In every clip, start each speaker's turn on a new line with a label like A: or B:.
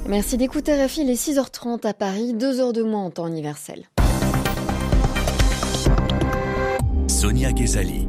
A: Merci d'écouter RFI, il est 6h30 à Paris, 2 heures de moins en temps universel.
B: Sonia Ghezali.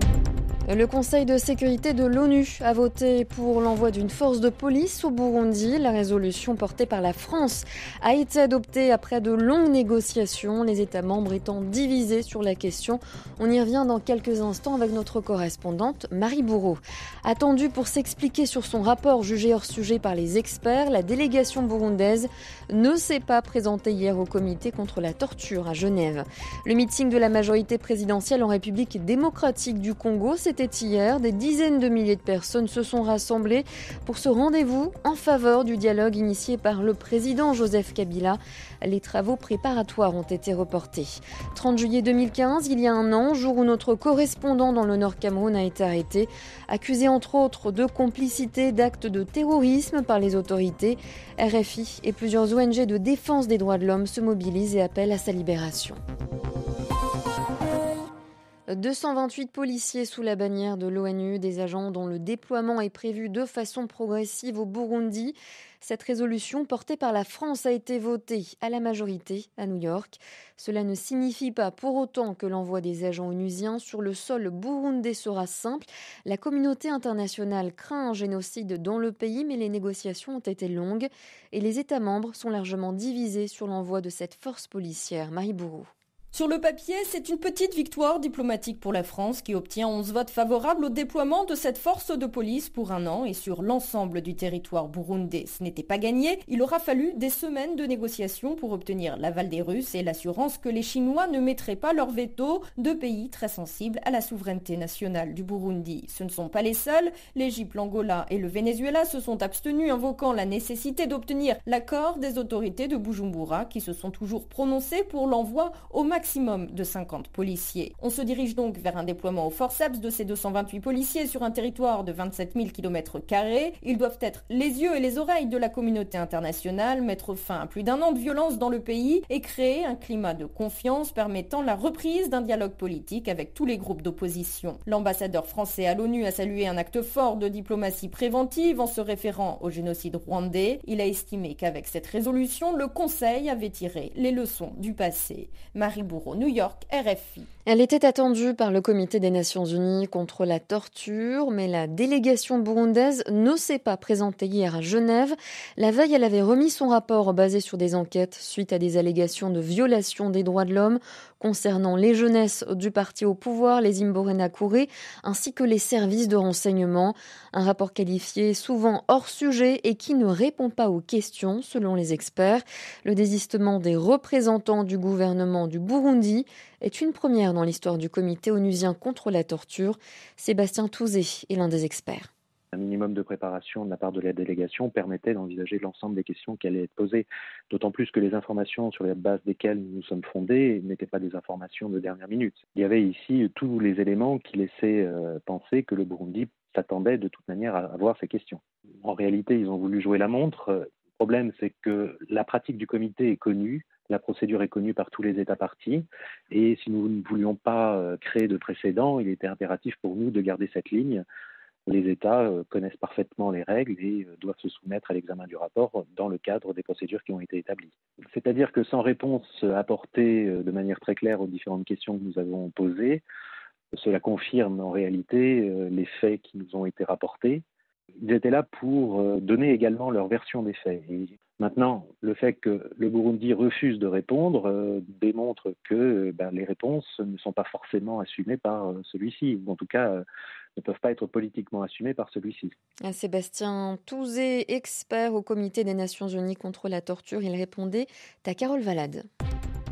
A: Le Conseil de sécurité de l'ONU a voté pour l'envoi d'une force de police au Burundi. La résolution portée par la France a été adoptée après de longues négociations, les États membres étant divisés sur la question. On y revient dans quelques instants avec notre correspondante Marie Bourreau. Attendue pour s'expliquer sur son rapport jugé hors sujet par les experts, la délégation burundaise ne s'est pas présentée hier au comité contre la torture à Genève. Le meeting de la majorité présidentielle en République démocratique du Congo, c'était hier. Des dizaines de milliers de personnes se sont rassemblées pour ce rendez-vous en faveur du dialogue initié par le président Joseph Kabila. Les travaux préparatoires ont été reportés. 30 juillet 2015, il y a un an, jour où notre correspondant dans le Nord Cameroun a été arrêté, accusé entre autres de complicité d'actes de terrorisme par les autorités. RFI et plusieurs ONG de défense des droits de l'homme se mobilisent et appellent à sa libération. 228 policiers sous la bannière de l'ONU, des agents dont le déploiement est prévu de façon progressive au Burundi. Cette résolution portée par la France a été votée à la majorité à New York. Cela ne signifie pas pour autant que l'envoi des agents onusiens sur le sol burundais sera simple. La communauté internationale craint un génocide dans le pays, mais les négociations ont été longues et les États membres sont largement divisés sur l'envoi de cette force policière. Marie Bourreau.
C: Sur le papier, c'est une petite victoire diplomatique pour la France qui obtient 11 votes favorables au déploiement de cette force de police pour un an et sur l'ensemble du territoire burundais. Ce n'était pas gagné, il aura fallu des semaines de négociations pour obtenir l'aval des Russes et l'assurance que les Chinois ne mettraient pas leur veto, deux pays très sensibles à la souveraineté nationale du Burundi. Ce ne sont pas les seuls, l'Égypte, l'Angola et le Venezuela se sont abstenus invoquant la nécessité d'obtenir l'accord des autorités de Bujumbura qui se sont toujours prononcées pour l'envoi au maximum de 50 policiers. On se dirige donc vers un déploiement au forceps de ces 228 policiers sur un territoire de 27 000 km². Ils doivent être les yeux et les oreilles de la communauté internationale, mettre fin à plus d'un an de violence dans le pays et créer un climat de confiance permettant la reprise d'un dialogue politique avec tous les groupes d'opposition. L'ambassadeur français à l'ONU a salué un acte fort de diplomatie préventive en se référant au génocide rwandais. Il a estimé qu'avec cette résolution, le Conseil avait tiré les leçons du passé. Marie Bourreau, New York, RFI.
A: Elle était attendue par le Comité des Nations Unies contre la torture, mais la délégation burundaise ne s'est pas présentée hier à Genève. La veille, elle avait remis son rapport basé sur des enquêtes suite à des allégations de violation des droits de l'homme concernant les jeunesses du parti au pouvoir, les Imbonerakure, ainsi que les services de renseignement. Un rapport qualifié souvent hors sujet et qui ne répond pas aux questions, selon les experts. Le désistement des représentants du gouvernement du Burundi est une première dans l'histoire du comité onusien contre la torture. Sébastien Touzé est l'un des experts.
D: Un minimum de préparation de la part de la délégation permettait d'envisager l'ensemble des questions qui allaient être posées, d'autant plus que les informations sur la base desquelles nous sommes fondés n'étaient pas des informations de dernière minute. Il y avait ici tous les éléments qui laissaient penser que le Burundi s'attendait de toute manière à avoir ces questions. En réalité, ils ont voulu jouer la montre. Le problème, c'est que la pratique du comité est connue. La procédure est connue par tous les États parties et si nous ne voulions pas créer de précédent, il était impératif pour nous de garder cette ligne. Les États connaissent parfaitement les règles et doivent se soumettre à l'examen du rapport dans le cadre des procédures qui ont été établies. C'est-à-dire que sans réponse apportée de manière très claire aux différentes questions que nous avons posées, cela confirme en réalité les faits qui nous ont été rapportés. Ils étaient là pour donner également leur version des faits. Et maintenant, le fait que le Burundi refuse de répondre démontre que les réponses ne sont pas forcément assumées par celui-ci, ou en tout cas ne peuvent pas être politiquement assumées par celui-ci.
A: Sébastien Touzé, expert au Comité des Nations Unies contre la torture, il répondait à Carole Valade.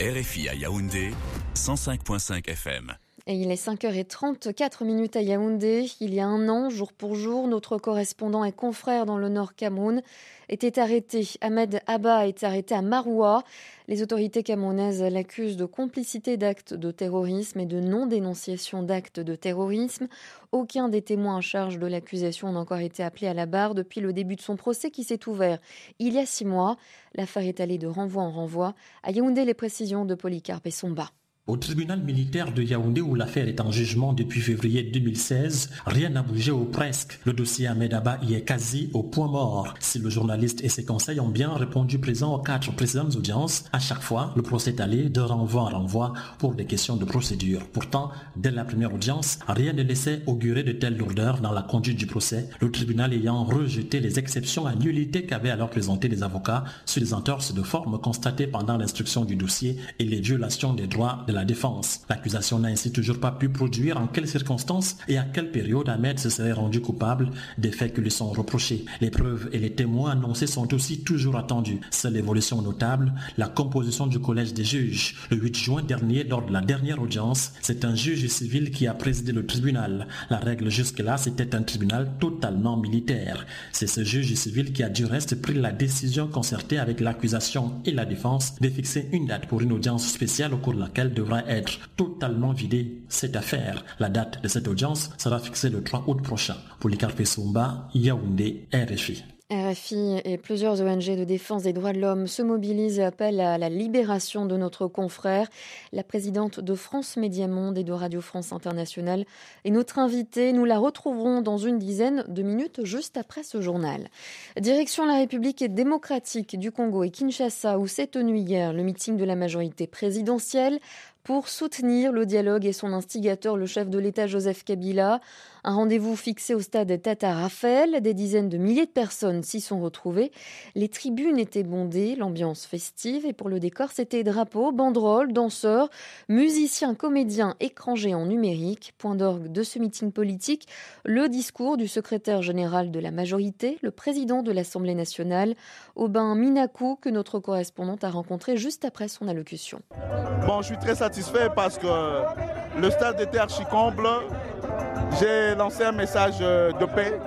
B: RFI à Yaoundé, 105.5 FM.
A: Et il est 5h34 à Yaoundé. Il y a un an, jour pour jour, notre correspondant et confrère dans le Nord Cameroun était arrêté. Ahmed Abba est arrêté à Maroua. Les autorités camerounaises l'accusent de complicité d'actes de terrorisme et de non-dénonciation d'actes de terrorisme. Aucun des témoins à charge de l'accusation n'a encore été appelé à la barre depuis le début de son procès qui s'est ouvert il y a 6 mois. L'affaire est allée de renvoi en renvoi. À Yaoundé, les précisions de Polycarpe et Somba.
E: Au tribunal militaire de Yaoundé, où l'affaire est en jugement depuis février 2016, rien n'a bougé ou presque. Le dossier Ahmed Abba y est quasi au point mort. Si le journaliste et ses conseils ont bien répondu présent aux 4 précédentes audiences, à chaque fois, le procès est allé de renvoi en renvoi pour des questions de procédure. Pourtant, dès la première audience, rien ne laissait augurer de telles lourdeurs dans la conduite du procès, le tribunal ayant rejeté les exceptions à nullité qu'avaient alors présenté les avocats sur les entorses de forme constatées pendant l'instruction du dossier et les violations des droits de la défense. L'accusation n'a ainsi toujours pas pu produire en quelles circonstances et à quelle période Ahmed se serait rendu coupable des faits qui lui sont reprochés. Les preuves et les témoins annoncés sont aussi toujours attendus. Seule évolution notable, la composition du collège des juges. Le 8 juin dernier, lors de la dernière audience, c'est un juge civil qui a présidé le tribunal. La règle jusque-là, c'était un tribunal totalement militaire. C'est ce juge civil qui a du reste pris la décision concertée avec l'accusation et la défense de fixer une date pour une audience spéciale au cours de laquelle devra être totalement vidée cette affaire. La date de cette audience sera fixée le 3 août prochain. Policarpe Soumba, Yaoundé, RFI.
A: RFI et plusieurs ONG de défense des droits de l'homme se mobilisent et appellent à la libération de notre confrère. La présidente de France Média Monde et de Radio France Internationale est notre invitée. Nous la retrouverons dans une dizaine de minutes juste après ce journal. Direction la République démocratique du Congo et Kinshasa où s'est tenu hier le meeting de la majorité présidentielle pour soutenir le dialogue et son instigateur, le chef de l'État Joseph Kabila. Un rendez-vous fixé au stade Tata Raphaël. Des dizaines de milliers de personnes s'y sont retrouvées. Les tribunes étaient bondées, l'ambiance festive. Et pour le décor, c'était drapeaux, banderoles, danseurs, musiciens, comédiens, écrans géants numériques. Point d'orgue de ce meeting politique, le discours du secrétaire général de la majorité, le président de l'Assemblée nationale, Aubin Minakou, que notre correspondante a rencontré juste après son allocution.
F: Bon, je suis très satisfait parce que le stade était archi-comble. J'ai lancé un message de paix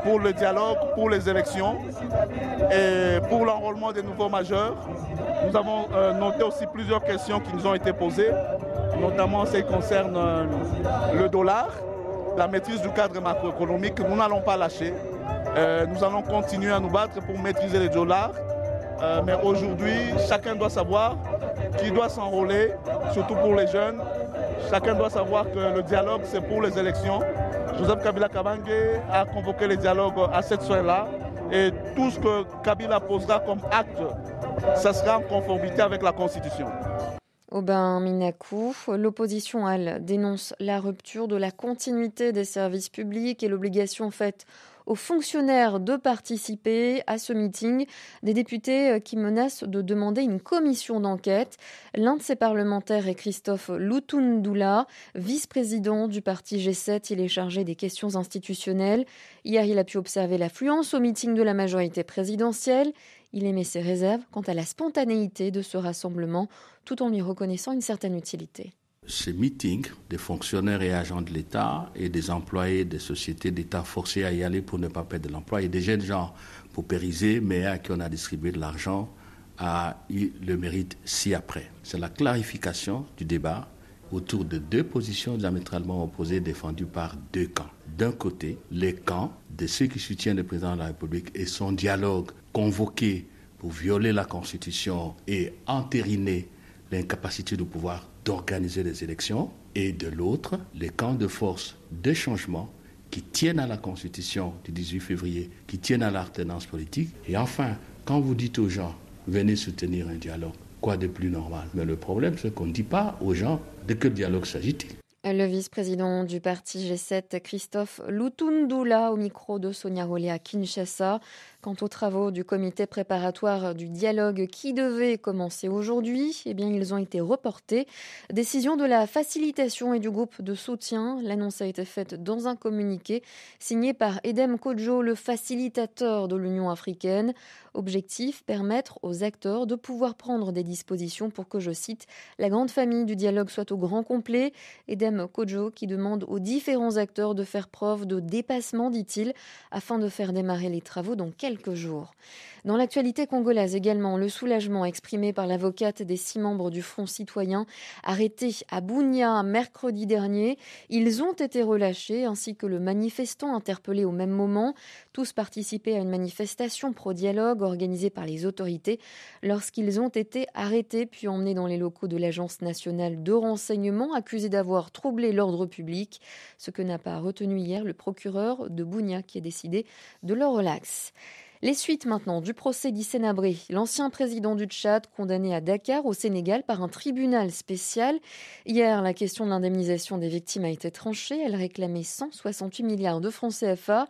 F: pour le dialogue, pour les élections et pour l'enrôlement des nouveaux majeurs. Nous avons noté aussi plusieurs questions qui nous ont été posées, notamment celles qui concernent le dollar, la maîtrise du cadre macroéconomique. Nous n'allons pas lâcher. Nous allons continuer à nous battre pour maîtriser les dollars. Mais aujourd'hui, chacun doit savoir qu'il doit s'enrôler, surtout pour les jeunes. Chacun doit savoir que le dialogue, c'est pour les élections. Joseph Kabila Kabange a convoqué les dialogues à cette soirée-là. Et tout ce que Kabila posera comme acte, ça sera en conformité avec la Constitution.
A: Aubin Minakou, l'opposition, elle, dénonce la rupture de la continuité des services publics et l'obligation faite aux fonctionnaires de participer à ce meeting. Des députés qui menacent de demander une commission d'enquête. L'un de ces parlementaires est Christophe Lutundula, vice-président du parti G7. Il est chargé des questions institutionnelles. Hier, il a pu observer l'affluence au meeting de la majorité présidentielle. Il émet ses réserves quant à la spontanéité de ce rassemblement, tout en lui reconnaissant une certaine utilité.
G: Ces meetings des fonctionnaires et agents de l'État et des employés des sociétés d'État forcés à y aller pour ne pas perdre de l'emploi et des jeunes gens paupérisés mais à qui on a distribué de l'argent a eu le mérite ci-après. C'est la clarification du débat autour de deux positions diamétralement opposées défendues par deux camps. D'un côté, les camps de ceux qui soutiennent le président de la République et son dialogue convoqué pour violer la Constitution et entériner l'incapacité du pouvoir d'organiser les élections, et de l'autre, les camps de force de changement qui tiennent à la Constitution du 18 février, qui tiennent à l'alternance politique. Et enfin, quand vous dites aux gens, venez soutenir un dialogue, quoi de plus normal? Mais le problème, c'est qu'on ne dit pas aux gens de quel dialogue s'agit-il.
A: Le vice-président du parti G7, Christophe Lutundula, au micro de Sonia Rollet à Kinshasa. Quant aux travaux du comité préparatoire du dialogue qui devait commencer aujourd'hui, ils ont été reportés. Décision de la facilitation et du groupe de soutien. L'annonce a été faite dans un communiqué signé par Edem Kodjo, le facilitateur de l'Union africaine. Objectif, permettre aux acteurs de pouvoir prendre des dispositions pour que, je cite, la grande famille du dialogue soit au grand complet. Edem Ibrahim Kodjo qui demande aux différents acteurs de faire preuve de dépassement, dit-il, afin de faire démarrer les travaux dans quelques jours. Dans l'actualité congolaise également, le soulagement exprimé par l'avocate des 6 membres du Front citoyen arrêtés à Bunia mercredi dernier. Ils ont été relâchés ainsi que le manifestant interpellé au même moment. Tous participaient à une manifestation pro-dialogue organisée par les autorités lorsqu'ils ont été arrêtés puis emmenés dans les locaux de l'Agence nationale de renseignement accusés d'avoir troublé l'ordre public. Ce que n'a pas retenu hier le procureur de Bunia qui a décidé de le relax. Les suites maintenant du procès d'Hissène-Habré, l'ancien président du Tchad condamné à Dakar au Sénégal par un tribunal spécial. Hier, la question de l'indemnisation des victimes a été tranchée. Elle réclamait 168 milliards de francs CFA.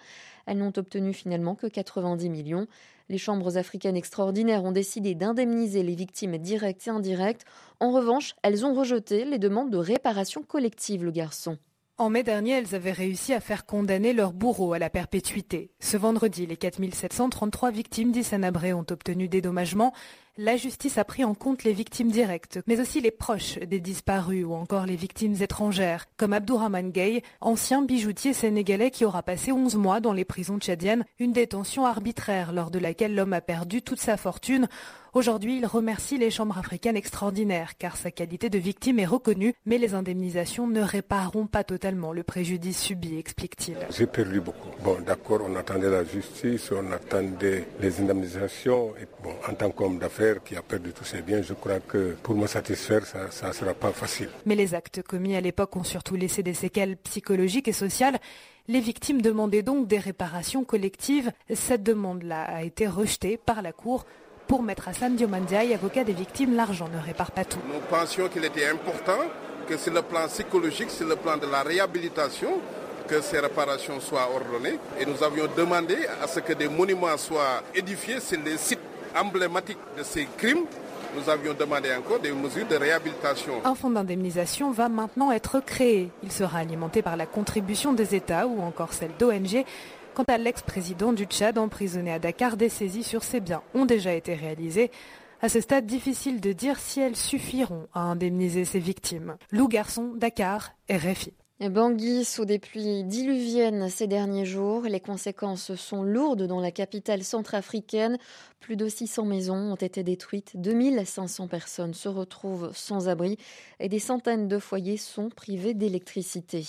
A: Elles n'ont obtenu finalement que 90 millions. Les chambres africaines extraordinaires ont décidé d'indemniser les victimes directes et indirectes. En revanche, elles ont rejeté les demandes de réparation collective, le garçon.
H: En mai dernier, elles avaient réussi à faire condamner leur bourreau à la perpétuité. Ce vendredi, les 4733 victimes d'Hissène-Habré ont obtenu dédommagement. La justice a pris en compte les victimes directes, mais aussi les proches des disparus ou encore les victimes étrangères, comme Abdourahmane Gueye, ancien bijoutier sénégalais qui aura passé 11 mois dans les prisons tchadiennes, une détention arbitraire lors de laquelle l'homme a perdu toute sa fortune. Aujourd'hui, il remercie les chambres africaines extraordinaires car sa qualité de victime est reconnue, mais les indemnisations ne répareront pas totalement le préjudice subi, explique-t-il.
I: J'ai perdu beaucoup. Bon, d'accord, on attendait la justice, on attendait les indemnisations. Et bon, en tant qu'homme d'affaires qui a perdu tous ses biens, je crois que pour me satisfaire, ça ne sera pas facile.
H: Mais les actes commis à l'époque ont surtout laissé des séquelles psychologiques et sociales. Les victimes demandaient donc des réparations collectives. Cette demande-là a été rejetée par la Cour. Pour Maître Hassan Diomandiaï, avocat des victimes, l'argent ne répare pas tout.
J: Nous pensions qu'il était important que sur le plan psychologique, sur le plan de la réhabilitation, que ces réparations soient ordonnées. Et nous avions demandé à ce que des monuments soient édifiés sur les sites emblématiques de ces crimes. Nous avions demandé encore des mesures de réhabilitation.
H: Un fonds d'indemnisation va maintenant être créé. Il sera alimenté par la contribution des États ou encore celle d'ONG. Quant à l'ex-président du Tchad emprisonné à Dakar, des saisies sur ses biens ont déjà été réalisées. À ce stade, difficile de dire si elles suffiront à indemniser ses victimes. Lou Garçon, Dakar, RFI.
A: Bangui sous des pluies diluviennes ces derniers jours. Les conséquences sont lourdes dans la capitale centrafricaine. Plus de 600 maisons ont été détruites, 2500 personnes se retrouvent sans abri et des centaines de foyers sont privés d'électricité.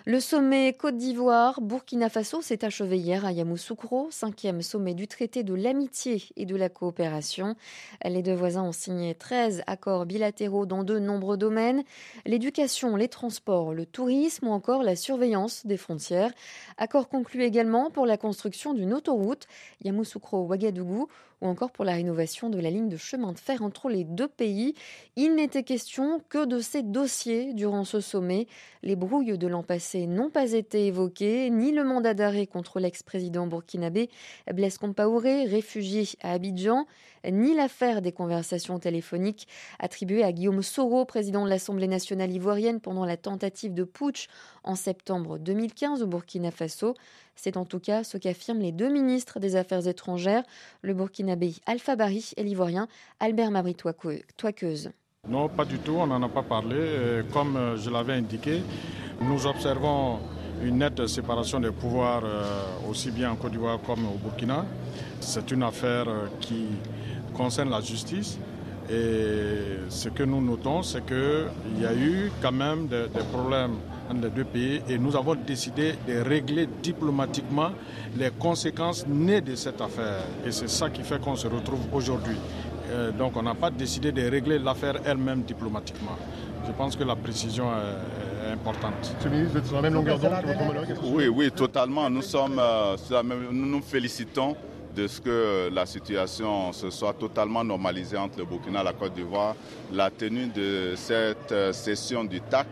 A: Le sommet Côte d'Ivoire-Burkina Faso s'est achevé hier à Yamoussoukro, 5e sommet du traité de l'amitié et de la coopération. Les deux voisins ont signé 13 accords bilatéraux dans de nombreux domaines, l'éducation, les transports, le tourisme ou encore la surveillance des frontières. Accord conclu également pour la construction d'une autoroute Yamoussoukro-Ouagadougou ou encore pour la rénovation de la ligne de chemin de fer entre les deux pays. Il n'était question que de ces dossiers durant ce sommet. Les brouilles de l'an passé n'ont pas été évoquées, ni le mandat d'arrêt contre l'ex-président burkinabé Blaise Compaoré, réfugié à Abidjan, ni l'affaire des conversations téléphoniques attribuées à Guillaume Soro, président de l'Assemblée nationale ivoirienne pendant la tentative de putsch en septembre 2015 au Burkina Faso. C'est en tout cas ce qu'affirment les deux ministres des Affaires étrangères, le burkinabé Alpha Bari et l'ivoirien Albert Mabry Touakeuse.
K: Non, pas du tout, on n'en a pas parlé. Comme je l'avais indiqué, nous observons une nette séparation des pouvoirs aussi bien en Côte d'Ivoire comme au Burkina. C'est une affaire qui concerne la justice. Et ce que nous notons, c'est qu'il y a eu quand même des problèmes entre les deux pays et nous avons décidé de régler diplomatiquement les conséquences nées de cette affaire. Et c'est ça qui fait qu'on se retrouve aujourd'hui. Donc on n'a pas décidé de régler l'affaire elle-même diplomatiquement. Je pense que la précision est importante.
L: Monsieur le ministre, vous êtes sur la même longueur d'onde que votre homologue ?
M: Oui, totalement. Nous nous félicitons de ce que la situation se soit totalement normalisée entre le Burkina et la Côte d'Ivoire. La tenue de cette session du TAC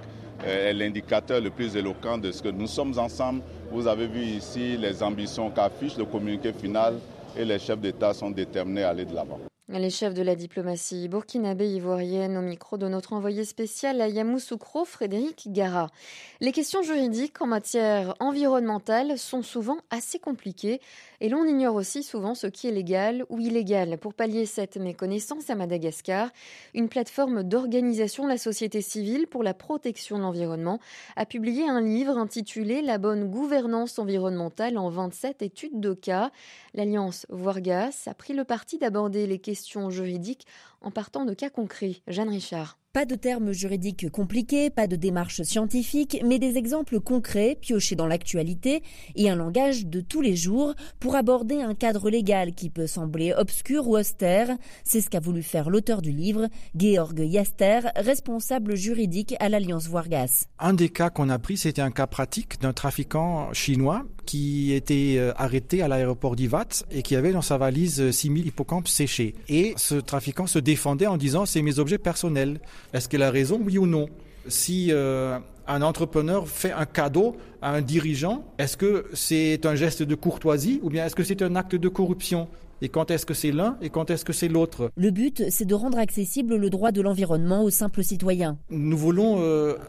M: est l'indicateur le plus éloquent de ce que nous sommes ensemble. Vous avez vu ici les ambitions qu'affiche le communiqué final et les chefs d'État sont déterminés à aller de l'avant.
A: Les chefs de la diplomatie burkinabé ivoirienne au micro de notre envoyé spécial à Yamoussoukro, Frédéric Gara. Les questions juridiques en matière environnementale sont souvent assez compliquées et l'on ignore aussi souvent ce qui est légal ou illégal. Pour pallier cette méconnaissance à Madagascar, une plateforme d'organisation de la société civile pour la protection de l'environnement a publié un livre intitulé « La bonne gouvernance environnementale en 27 études de cas ». L'Alliance Voirgas a pris le parti d'aborder les questions juridiques en partant de cas concrets. Jeanne Richard.
N: Pas de termes juridiques compliqués, pas de démarches scientifiques, mais des exemples concrets piochés dans l'actualité et un langage de tous les jours pour aborder un cadre légal qui peut sembler obscur ou austère. C'est ce qu'a voulu faire l'auteur du livre, Georg Yaster, responsable juridique à l'Alliance Voirgas.
O: Un des cas qu'on a pris, c'était un cas pratique d'un trafiquant chinois qui était arrêté à l'aéroport d'Ivat et qui avait dans sa valise 6000 hippocampes séchés. Et ce trafiquant se défendait en disant « c'est mes objets personnels ». Est-ce qu'il a raison, oui ou non ? Si un entrepreneur fait un cadeau à un dirigeant, est-ce que c'est un geste de courtoisie ou bien est-ce que c'est un acte de corruption ? Et quand est-ce que c'est l'un et quand est-ce que c'est l'autre ?
N: Le but, c'est de rendre accessible le droit de l'environnement aux simples citoyens.
O: Nous voulons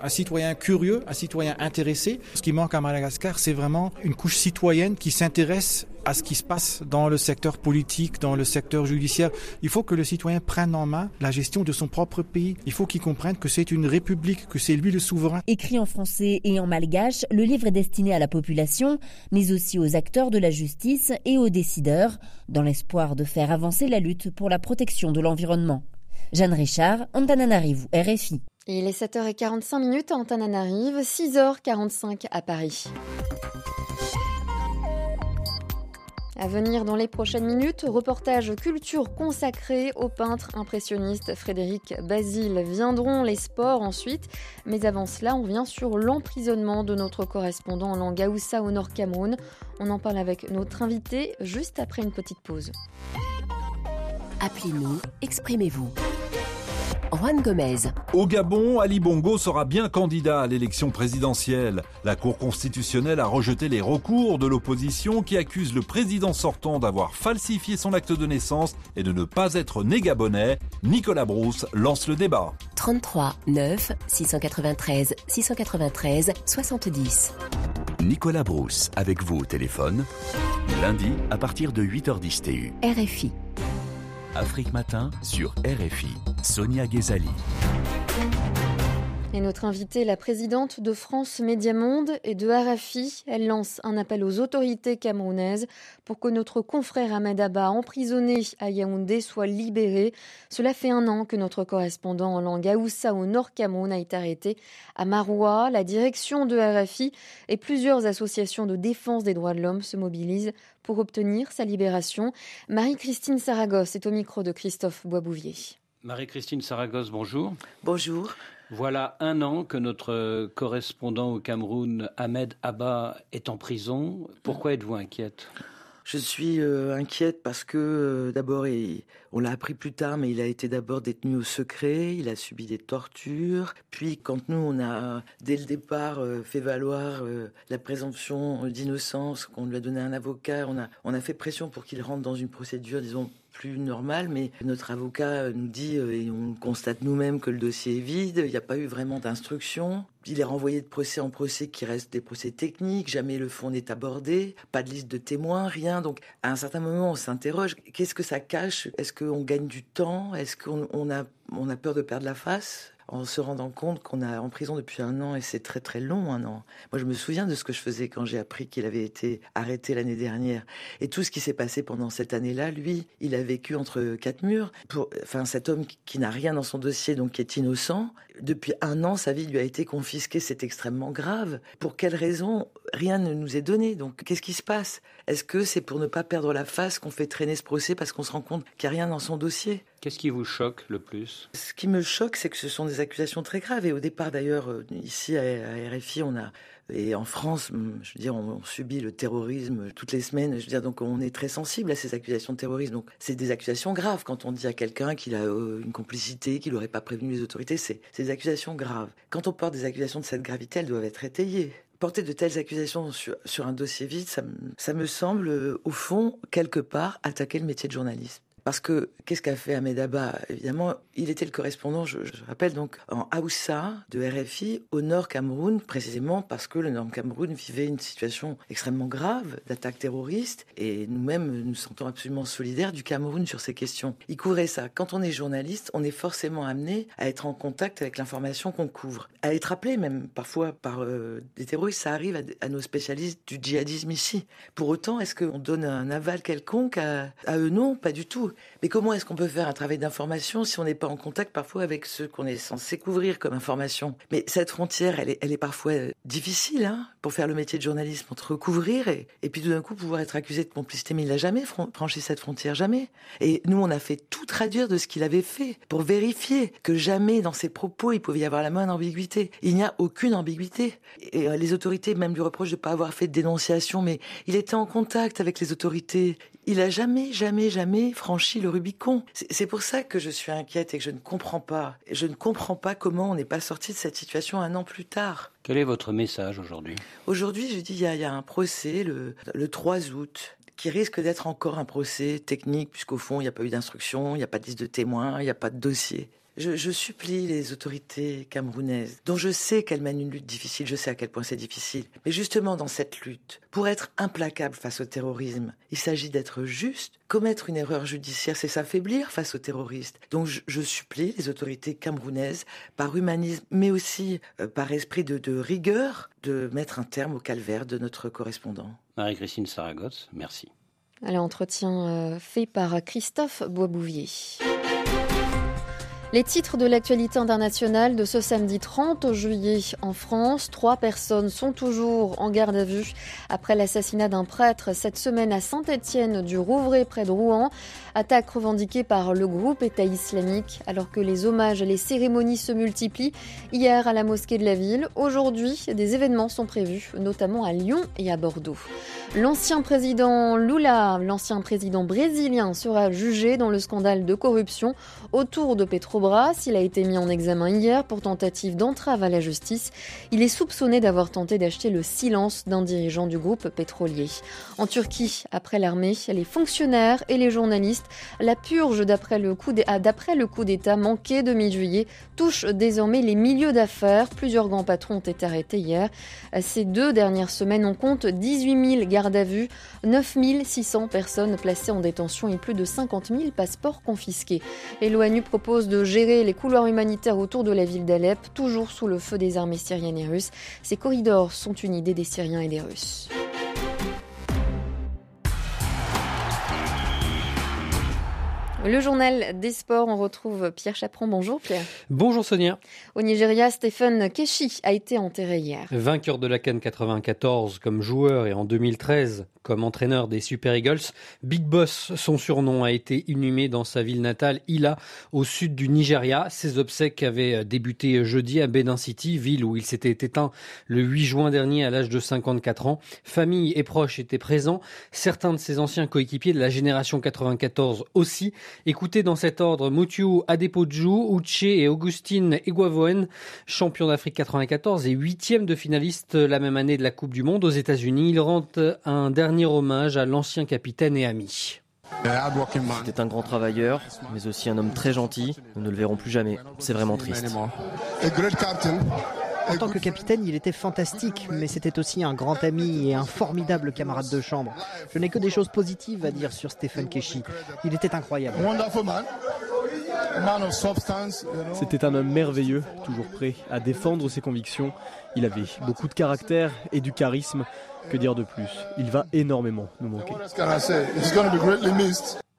O: un citoyen curieux, un citoyen intéressé. Ce qui manque à Madagascar, c'est vraiment une couche citoyenne qui s'intéresse à ce qui se passe dans le secteur politique, dans le secteur judiciaire. Il faut que le citoyen prenne en main la gestion de son propre pays. Il faut qu'il comprenne que c'est une république, que c'est lui le souverain.
N: Écrit en français et en malgache, le livre est destiné à la population, mais aussi aux acteurs de la justice et aux décideurs, dans l'espoir de faire avancer la lutte pour la protection de l'environnement. Jeanne Richard, Antananarivo, RFI.
A: Et il est 7h45 à Antananarivo, 6h45 à Paris. À venir dans les prochaines minutes, reportage culture consacré au peintre impressionniste Frédéric Basile. Viendront les sports ensuite, mais avant cela, on vient sur l'emprisonnement de notre correspondant en langue Haoussa au Nord Cameroun. On en parle avec notre invité juste après une petite pause.
P: Appelez-nous, exprimez-vous. Juan Gomez.
Q: Au Gabon, Ali Bongo sera bien candidat à l'élection présidentielle. La Cour constitutionnelle a rejeté les recours de l'opposition qui accuse le président sortant d'avoir falsifié son acte de naissance et de ne pas être né gabonais. Nicolas Brousse lance le débat.
P: 33 9 693 693 70.
B: Nicolas Brousse avec vous au téléphone, lundi à partir de 8h10 TU.
P: RFI.
B: Afrique Matin sur RFI. Sonia Ghezali.
A: Et notre invitée, la présidente de France Média Monde et de RFI, elle lance un appel aux autorités camerounaises pour que notre confrère Ahmed Abba, emprisonné à Yaoundé, soit libéré. Cela fait 1 an que notre correspondant en langue Haoussa au Nord Cameroun a été arrêté à Maroua. La direction de RFI et plusieurs associations de défense des droits de l'homme se mobilisent pour obtenir sa libération. Marie-Christine Saragosse est au micro de Christophe Boisbouvier.
R: Marie-Christine Saragosse, bonjour.
S: Bonjour.
R: Voilà 1 an que notre correspondant au Cameroun, Ahmed Abba, est en prison. Pourquoi êtes-vous inquiète ?
S: Je suis inquiète parce que d'abord, on l'a appris plus tard, mais il a été d'abord détenu au secret, il a subi des tortures. Puis quand nous, on a dès le départ fait valoir la présomption d'innocence, qu'on lui a donné un avocat, on a fait pression pour qu'il rentre dans une procédure, disons, plus normale, mais notre avocat nous dit, et on constate nous-mêmes que le dossier est vide, il n'y a pas eu vraiment d'instruction. Il est renvoyé de procès en procès qui restent des procès techniques, jamais le fond n'est abordé, pas de liste de témoins, rien. Donc à un certain moment, on s'interroge, qu'est-ce que ça cache ? Est-ce qu'on gagne du temps ? Est-ce qu'on a peur de perdre la face ? En se rendant compte qu'on est en prison depuis 1 an et c'est très très long 1 an. Moi je me souviens de ce que je faisais quand j'ai appris qu'il avait été arrêté l'année dernière. Et tout ce qui s'est passé pendant cette année-là, lui, il a vécu entre 4 murs. Cet homme qui n'a rien dans son dossier, donc qui est innocent, depuis 1 an, sa vie lui a été confisquée, c'est extrêmement grave. Pour quelle raison ? Rien ne nous est donné. Donc qu'est-ce qui se passe ? Est-ce que c'est pour ne pas perdre la face qu'on fait traîner ce procès parce qu'on se rend compte qu'il n'y a rien dans son dossier ?
R: Qu'est-ce qui vous choque le plus ?
S: Ce qui me choque, c'est que ce sont des accusations très graves. Et au départ, d'ailleurs, ici à RFI, et en France, je veux dire, on subit le terrorisme toutes les semaines. Je veux dire, donc on est très sensible à ces accusations de terrorisme. Donc c'est des accusations graves. Quand on dit à quelqu'un qu'il a une complicité, qu'il n'aurait pas prévenu les autorités, c'est des accusations graves. Quand on porte des accusations de cette gravité, elles doivent être étayées. Porter de telles accusations sur un dossier vide, ça me semble, au fond, quelque part, attaquer le métier de journaliste. Parce que, qu'est-ce qu'a fait Ahmed Abba ? Évidemment, il était le correspondant, je rappelle, donc en Aoussa de RFI, au nord Cameroun, précisément parce que le nord Cameroun vivait une situation extrêmement grave d'attaques terroristes. Et nous-mêmes, nous sentons absolument solidaires du Cameroun sur ces questions. Il couvrait ça. Quand on est journaliste, on est forcément amené à être en contact avec l'information qu'on couvre. À être appelé même parfois par des terroristes, ça arrive à nos spécialistes du djihadisme ici. Pour autant, est-ce qu'on donne un aval quelconque à eux ? Non, pas du tout. Mais comment est-ce qu'on peut faire un travail d'information si on n'est pas en contact parfois avec ceux qu'on est censé couvrir comme information ? Mais cette frontière, elle est parfois difficile pour faire le métier de journalisme, entre couvrir et puis tout d'un coup pouvoir être accusé de complicité. Mais il n'a jamais franchi cette frontière, jamais. Et nous, on a fait tout traduire de ce qu'il avait fait pour vérifier que jamais dans ses propos il pouvait y avoir la moindre ambiguïté. Il n'y a aucune ambiguïté. Et les autorités même lui reprochent de ne pas avoir fait de dénonciation, mais il était en contact avec les autorités. Il n'a jamais franchi le Rubicon. C'est pour ça que je suis inquiète et que je ne comprends pas. Je ne comprends pas comment on n'est pas sorti de cette situation 1 an plus tard.
R: Quel est votre message aujourd'hui ?
S: Aujourd'hui, je dis, il y a un procès le 3 août qui risque d'être encore un procès technique, puisqu'au fond, il n'y a pas eu d'instruction, il n'y a pas de liste de témoins, il n'y a pas de dossier. Je supplie les autorités camerounaises, dont je sais qu'elles mènent une lutte difficile, je sais à quel point c'est difficile. Mais justement, dans cette lutte, pour être implacable face au terrorisme, il s'agit d'être juste. Commettre une erreur judiciaire, c'est s'affaiblir face aux terroristes. Donc je supplie les autorités camerounaises, par humanisme, mais aussi par esprit de rigueur, de mettre un terme au calvaire de notre correspondant.
R: Marie-Christine Saragosse, merci.
A: Allez, entretien fait par Christophe Boisbouvier. Les titres de l'actualité internationale de ce samedi 30 juillet en France. 3 personnes sont toujours en garde à vue après l'assassinat d'un prêtre cette semaine à Saint-Étienne du Rouvray près de Rouen. Attaque revendiquée par le groupe État islamique alors que les hommages et les cérémonies se multiplient. Hier à la mosquée de la ville, aujourd'hui des événements sont prévus, notamment à Lyon et à Bordeaux. L'ancien président Lula, l'ancien président brésilien, sera jugé dans le scandale de corruption autour de Petrobras. Il a été mis en examen hier pour tentative d'entrave à la justice. Il est soupçonné d'avoir tenté d'acheter le silence d'un dirigeant du groupe pétrolier. En Turquie, après l'armée, les fonctionnaires et les journalistes, la purge d'après le coup d'État manqué de mi-juillet touche désormais les milieux d'affaires. Plusieurs grands patrons ont été arrêtés hier. Ces 2 dernières semaines, on compte 18 000 gardes à vue, 9 600 personnes placées en détention et plus de 50 000 passeports confisqués. Et l'ONU propose de gérer les couloirs humanitaires autour de la ville d'Alep, toujours sous le feu des armées syriennes et russes. Ces corridors sont une idée des Syriens et des Russes. Le journal des sports, on retrouve Pierre Chaperon. Bonjour Pierre.
T: Bonjour Sonia.
A: Au Nigeria, Stephen Keshi a été enterré hier.
T: Vainqueur de la CAN 94 comme joueur et en 2013 comme entraîneur des Super Eagles, Big Boss, son surnom, a été inhumé dans sa ville natale, Ila, au sud du Nigeria. Ses obsèques avaient débuté jeudi à Benin City, ville où il s'était éteint le 8 juin dernier à l'âge de 54 ans. Famille et proches étaient présents, certains de ses anciens coéquipiers de la génération 94 aussi. Écoutez dans cet ordre Mutiu Adepoju, Uche et Augustine Eguavoen, champion d'Afrique 94 et 8e de finaliste la même année de la Coupe du Monde aux États-Unis. Il rend un dernier hommage à l'ancien capitaine et ami.
U: C'était un grand travailleur, mais aussi un homme très gentil. Nous ne le verrons plus jamais. C'est vraiment triste.
V: En tant que capitaine, il était fantastique, mais c'était aussi un grand ami et un formidable camarade de chambre. Je n'ai que des choses positives à dire sur Stephen Keshi. Il était incroyable.
W: C'était un homme merveilleux, toujours prêt à défendre ses convictions. Il avait beaucoup de caractère et du charisme. Que dire de plus ? Il va énormément nous manquer.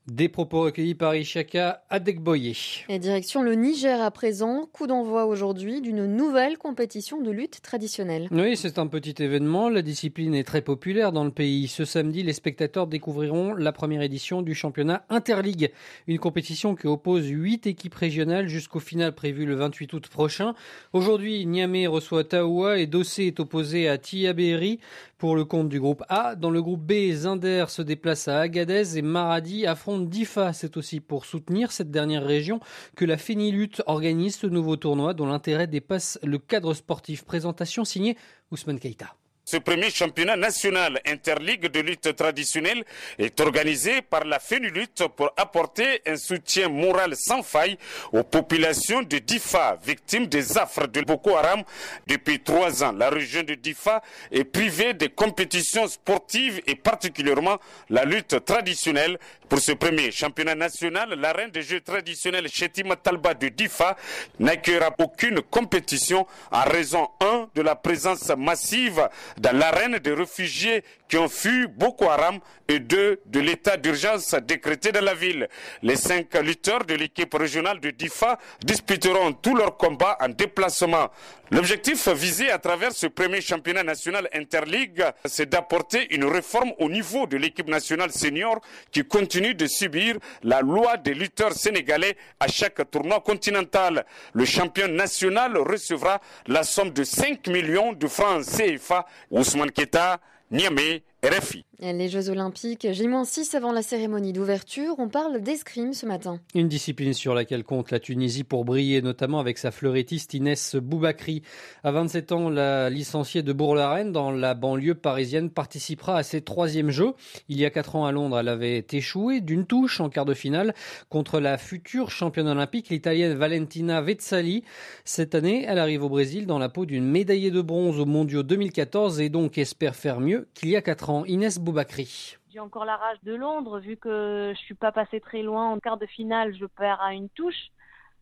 T: Des propos recueillis par Ishaka Adegboye.
A: Et direction le Niger à présent. Coup d'envoi aujourd'hui d'une nouvelle compétition de lutte traditionnelle.
T: Oui, c'est un petit événement. La discipline est très populaire dans le pays. Ce samedi, les spectateurs découvriront la première édition du championnat Interligue. Une compétition qui oppose 8 équipes régionales jusqu'au final prévu le 28 août prochain. Aujourd'hui, Niamey reçoit Taoua et Dossé est opposé à Tillabéri pour le compte du groupe A. Dans le groupe B, Zinder se déplace à Agadez et Maradi affronte Difa. C'est aussi pour soutenir cette dernière région que la Fénilutte organise ce nouveau tournoi dont l'intérêt dépasse le cadre sportif. Présentation signée Ousmane Keïta.
C: Ce premier championnat national interligue de lutte traditionnelle est organisé par la FENULUTTE pour apporter un soutien moral sans faille aux populations de Difa, victimes des affres de Boko Haram depuis 3 ans. La région de Difa est privée des compétitions sportives et particulièrement la lutte traditionnelle. Pour ce premier championnat national, l'arène des jeux traditionnels Chetima Talba de Difa n'accueillera aucune compétition en raison 1 de la présence massive dans l'arène des réfugiés qui ont fui Boko Haram et 2 de l'état d'urgence décrété dans la ville. Les 5 lutteurs de l'équipe régionale de Difa disputeront tous leurs combats en déplacement. L'objectif visé à travers ce premier championnat national interligue, c'est d'apporter une réforme au niveau de l'équipe nationale senior qui continue de subir la loi des lutteurs sénégalais à chaque tournoi continental. Le champion national recevra la somme de 5 millions de francs CFA. Ousmane Keita, Niamey, RFI.
A: Les Jeux Olympiques, J-6 avant la cérémonie d'ouverture, on parle d'escrime ce matin.
T: Une discipline sur laquelle compte la Tunisie pour briller, notamment avec sa fleurettiste Inès Boubakri. À 27 ans, la licenciée de Bourg-la-Reine, dans la banlieue parisienne, participera à ses 3e Jeux. Il y a 4 ans à Londres, elle avait échoué d'une touche en quart de finale contre la future championne olympique, l'Italienne Valentina Vezzali. Cette année, elle arrive au Brésil dans la peau d'une médaillée de bronze aux Mondiaux 2014 et donc espère faire mieux qu'il y a 4 ans. Inès Boubakri.
D: J'ai encore la rage de Londres, vu que je suis pas passée très loin en quart de finale, je perds à une touche.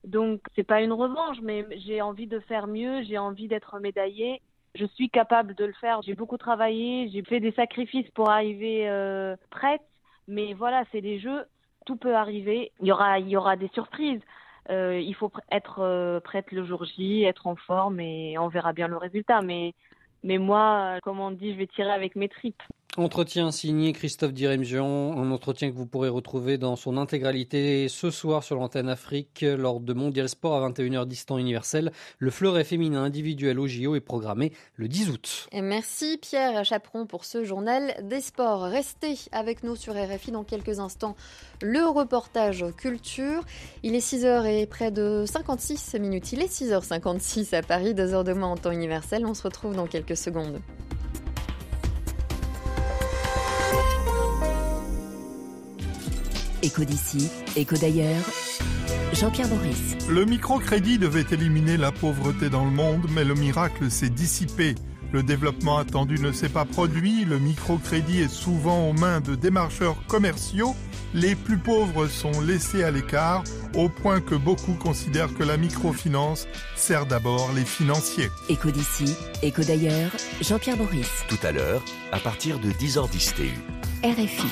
D: Donc c'est pas une revanche, mais j'ai envie de faire mieux, j'ai envie d'être médaillée. Je suis capable de le faire. J'ai beaucoup travaillé, j'ai fait des sacrifices pour arriver prête. Mais voilà, c'est des Jeux, tout peut arriver. Il y aura des surprises. Il faut être prête le jour J, être en forme et on verra bien le résultat. Mais moi, comme on dit, je vais tirer avec mes tripes.
T: Entretien signé Christophe Diremjian, un entretien que vous pourrez retrouver dans son intégralité ce soir sur l'antenne Afrique lors de Mondial Sport à 21h10 temps universel. Le fleuret féminin individuel au JO est programmé le 10 août.
A: Et merci Pierre Chaperon pour ce journal des sports. Restez avec nous sur RFI dans quelques instants. Le reportage culture. Il est 6h et près de 56 minutes. Il est 6h56 à Paris, 2h de moins en temps universel. On se retrouve dans quelques secondes.
P: Écho d'ici, écho d'ailleurs. Jean-Pierre Boris.
E: Le microcrédit devait éliminer la pauvreté dans le monde, mais le miracle s'est dissipé. Le développement attendu ne s'est pas produit. Le microcrédit est souvent aux mains de démarcheurs commerciaux. Les plus pauvres sont laissés à l'écart, au point que beaucoup considèrent que la microfinance sert d'abord les financiers.
P: Écho d'ici, écho d'ailleurs. Jean-Pierre Boris.
B: Tout à l'heure, à partir de 10h10 TU.
P: RFI.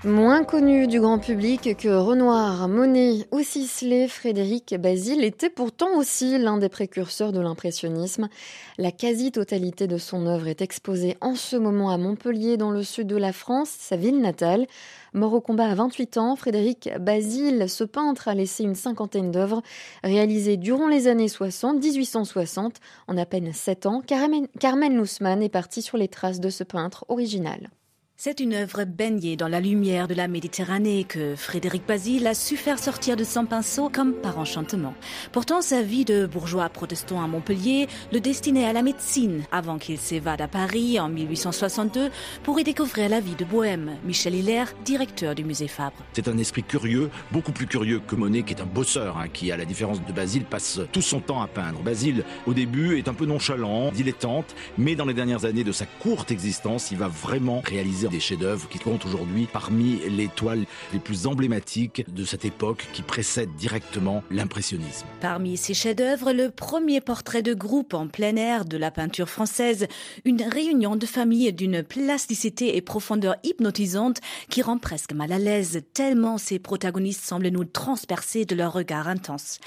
A: Moins connu du grand public que Renoir, Monet ou Sisley, Frédéric Bazille était pourtant aussi l'un des précurseurs de l'impressionnisme. La quasi-totalité de son œuvre est exposée en ce moment à Montpellier, dans le sud de la France, sa ville natale. Mort au combat à 28 ans, Frédéric Bazille, ce peintre, a laissé une 50aine d'œuvres réalisées durant les années 1860. En à peine 7 ans, Carmen Lusman est partie sur les traces de ce peintre original.
X: C'est une œuvre baignée dans la lumière de la Méditerranée que Frédéric Bazille a su faire sortir de son pinceau comme par enchantement. Pourtant, sa vie de bourgeois protestant à Montpellier le destinait à la médecine avant qu'il s'évade à Paris en 1862 pour y découvrir la vie de bohème. Michel Hilaire, directeur du musée Fabre.
Y: C'est un esprit curieux, beaucoup plus curieux que Monet, qui est un bosseur, qui, à la différence de Bazille, passe tout son temps à peindre. Bazille, au début, est un peu nonchalant, dilettante, mais dans les dernières années de sa courte existence, il va vraiment réaliser des chefs-d'œuvre qui comptent aujourd'hui parmi les toiles les plus emblématiques de cette époque qui précède directement l'impressionnisme.
X: Parmi ces chefs-d'œuvre, le premier portrait de groupe en plein air de la peinture française, une réunion de famille d'une plasticité et profondeur hypnotisante qui rend presque mal à l'aise, tellement ces protagonistes semblent nous transpercer de leur regard intense.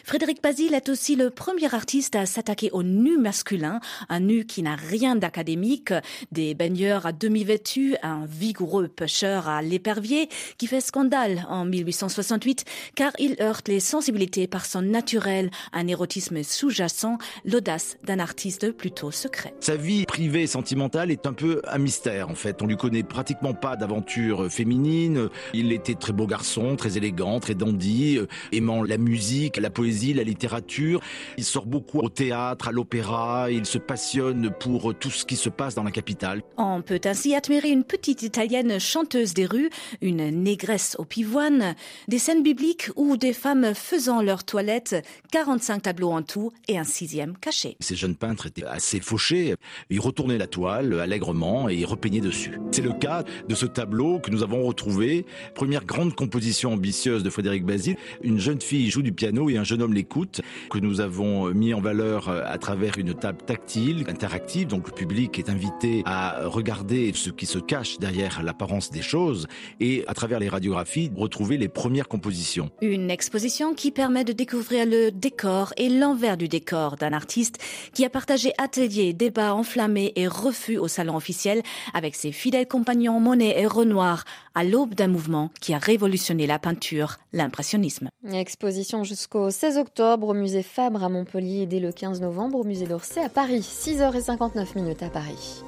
X: Frédéric Bazille est aussi le premier artiste à s'attaquer au nu masculin, un nu qui n'a rien d'académique, des baigneurs à demi vêtus, Jésus, un vigoureux pêcheur à l'épervier qui fait scandale en 1868 car il heurte les sensibilités par son naturel, un érotisme sous-jacent, l'audace d'un artiste plutôt secret.
Y: Sa vie privée et sentimentale est un peu un mystère en fait. On lui connaît pratiquement pas d'aventure féminine. Il était très beau garçon, très élégant, très dandy, aimant la musique, la poésie, la littérature. Il sort beaucoup au théâtre, à l'opéra. Il se passionne pour tout ce qui se passe dans la capitale.
X: On peut ainsi admirer une petite italienne chanteuse des rues, une négresse au pivoine, des scènes bibliques ou des femmes faisant leur toilette, 45 tableaux en tout et un 6e caché.
Y: Ces jeunes peintres étaient assez fauchés. Ils retournaient la toile allègrement et repeignaient dessus. C'est le cas de ce tableau que nous avons retrouvé. Première grande composition ambitieuse de Frédéric Bazille. Une jeune fille joue du piano et un jeune homme l'écoute, que nous avons mis en valeur à travers une table tactile, interactive. Donc le public est invité à regarder ce qui se cache derrière l'apparence des choses et à travers les radiographies, retrouver les premières compositions.
X: Une exposition qui permet de découvrir le décor et l'envers du décor d'un artiste qui a partagé ateliers, débats enflammés et refus au salon officiel avec ses fidèles compagnons Monet et Renoir à l'aube d'un mouvement qui a révolutionné la peinture, l'impressionnisme.
A: Exposition jusqu'au 16 octobre au musée Fabre à Montpellier et dès le 15 novembre au musée d'Orsay à Paris. 6h59 à Paris.